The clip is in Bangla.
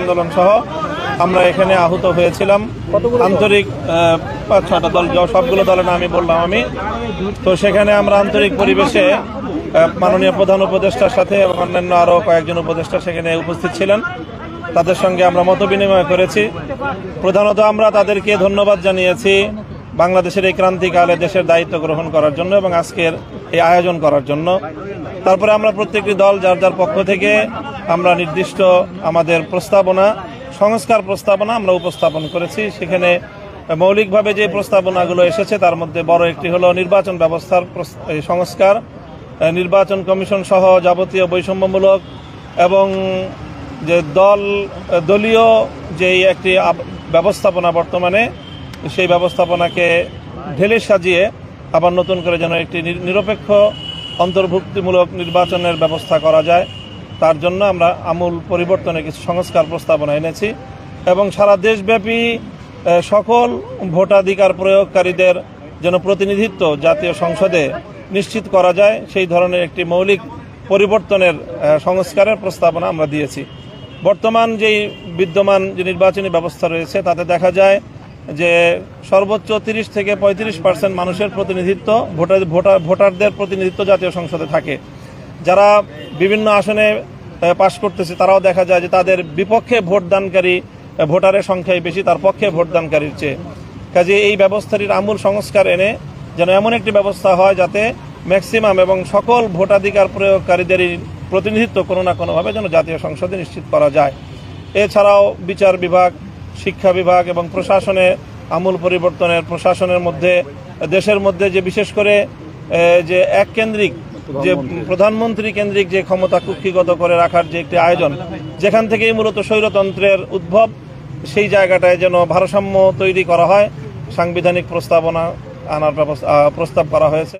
আন্দোলন সহ আমরা এখানে আহত হয়েছিলাম। আন্তরিক 5-6টা দল, সবগুলো দলের নাম বললাম আমি। তো সেখানে আমরা আন্তরিক পরিবেশে মাননীয় প্রধান উপদেষ্টার সাথে এবং অন্যান্য আরও কয়েকজন উপদেষ্টা সেখানে উপস্থিত ছিলেন। তাদের সঙ্গে আমরা মত বিনিময় করেছি। প্রধানত আমরা তাদেরকে ধন্যবাদ জানিয়েছি বাংলাদেশের এই ক্রান্তিকালে দেশের দায়িত্ব গ্রহণ করার জন্য এবং আজকের এই আয়োজন করার জন্য। তারপরে আমরা প্রত্যেকটি দল যার যার পক্ষ থেকে আমরা নির্দিষ্ট আমাদের প্রস্তাবনা, সংস্কার প্রস্তাবনা আমরা উপস্থাপন করেছি। সেখানে মৌলিকভাবে যে প্রস্তাবনাগুলো এসেছে তার মধ্যে বড় একটি হলো নির্বাচন ব্যবস্থার সংস্কার, নির্বাচন কমিশন সহ যাবতীয় বৈষম্যমূলক এবং যে দলীয় যেই একটি ব্যবস্থাপনা বর্তমানে, সেই ব্যবস্থাপনাকে ঢেলে সাজিয়ে আবার নতুন করে যেন একটি নিরপেক্ষ অন্তর্ভুক্তিমূলক নির্বাচনের ব্যবস্থা করা যায়, তার জন্য আমরা আমূল পরিবর্তনের কিছু সংস্কার প্রস্তাবনা এনেছি এবং সারা দেশব্যাপী সকল ভোটাধিকার প্রয়োগকারীদের যেন প্রতিনিধিত্ব জাতীয় সংসদে নিশ্চিত করা যায়, সেই ধরনের একটি মৌলিক পরিবর্তনের সংস্কারের প্রস্তাবনা আমরা দিয়েছি। বর্তমান যেই বিদ্যমান যে নির্বাচনী ব্যবস্থা রয়েছে তাতে দেখা যায় যে সর্বোচ্চ 30 থেকে 35% মানুষের প্রতিনিধিত্ব, ভোটারদের প্রতিনিধিত্ব জাতীয় সংসদে থাকে। যারা বিভিন্ন আসনে পাশ করতেছে তারাও দেখা যায় যে তাদের বিপক্ষে ভোটদানকারী ভোটারের সংখ্যাই বেশি তার পক্ষে ভোটদানকারীর চেয়ে। কাজে এই ব্যবস্থাটির আমূল সংস্কার এনে যেন এমন একটি ব্যবস্থা হয় যাতে ম্যাক্সিমাম এবং সকল ভোটাধিকার প্রয়োগকারীদেরই প্রতিনিধিত্ব কোনো না কোনোভাবে যেন জাতীয় সংসদে নিশ্চিত করা যায়। এছাড়াও বিচার বিভাগ, শিক্ষা বিভাগ এবং প্রশাসনে আমূল পরিবর্তনের, প্রশাসনের মধ্যে দেশের মধ্যে যে বিশেষ করে যে এককেন্দ্রিক, যে প্রধানমন্ত্রী কেন্দ্রিক যে ক্ষমতা কুক্ষিগত করে রাখার যে একটি আয়োজন, যেখান থেকেই মূলত স্বৈরতন্ত্রের উদ্ভব, সেই জায়গাটায় যেন ভারসাম্য তৈরি করা হয়, সাংবিধানিক প্রস্তাবনা আনার প্রস্তাব করা হয়েছে।